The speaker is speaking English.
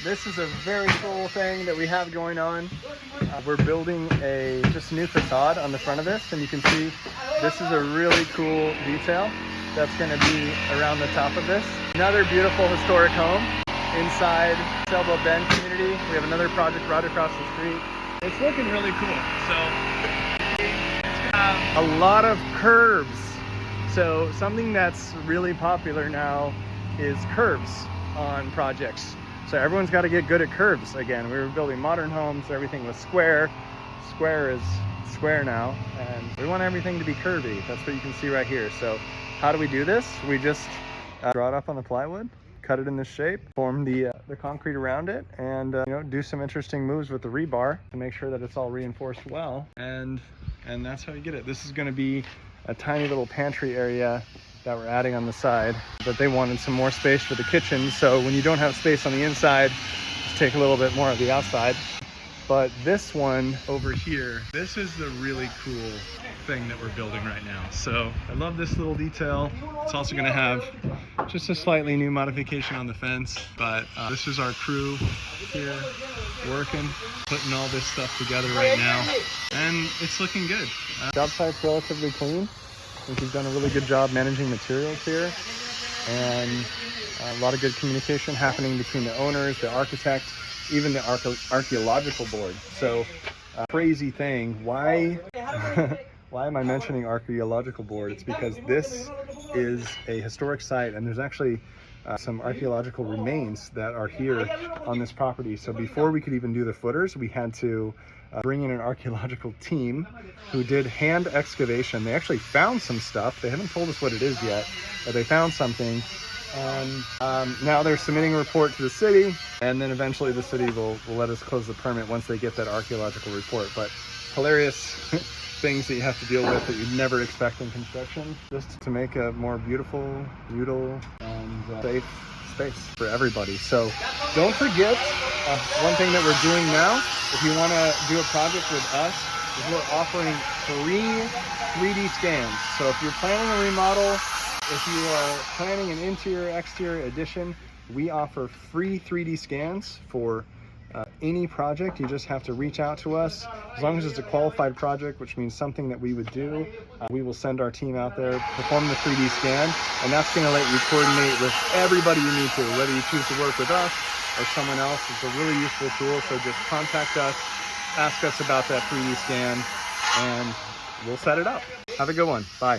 This is a very cool thing that we have going on. We're building just a new facade on the front of this, and you can see this is a really cool detail that's going to be around the top of this. Another beautiful historic home inside Sailboat Bend community. We have another project right across the street. It's looking really cool. So it's got a lot of curves. So something that's really popular now is curves on projects. So everyone's got to get good at curves again. We were building modern homes, everything was square. Square is square now, and we want everything to be curvy. That's what you can see right here. So how do we do this? We just draw it up on the plywood, cut it in this shape, form the concrete around it, and do some interesting moves with the rebar to make sure that it's all reinforced well. And that's how you get it. This is going to be a tiny little pantry area that we're adding on the side, but they wanted some more space for the kitchen. So when you don't have space on the inside, just take a little bit more of the outside. But this one over here, this is the really cool thing that we're building right now. So I love this little detail. It's also going to have just a slightly new modification on the fence, but this is our crew here working, putting all this stuff together right now, and it's looking good. Job site's relatively clean. I think we've done a really good job managing materials here, and a lot of good communication happening between the owners, the architect, even the archaeological board. So crazy thing, why am I mentioning archaeological board? It's because this is a historic site, and there's actually some archaeological remains that are here on this property. So before we could even do the footers, we had to bring in an archaeological team who did hand excavation. They actually found some stuff. They haven't told us what it is yet, but they found something. And now they're submitting a report to the city, and then eventually the city will let us close the permit once they get that archaeological report. But hilarious things that you have to deal with that you'd never expect in construction, just to make a more beautiful, and safe space for everybody. So don't forget, one thing that we're doing now, if you want to do a project with us, is we're offering free 3D scans. So if you're planning a remodel, if you are planning an interior-exterior addition, we offer free 3D scans for any project. You just have to reach out to us. As long as it's a qualified project, which means something that we would do, we will send our team out there, perform the 3D scan, and that's going to let you coordinate with everybody you need to, whether you choose to work with us or someone else. It's a really useful tool, so just contact us, ask us about that 3D scan, and we'll set it up. Have a good one. Bye.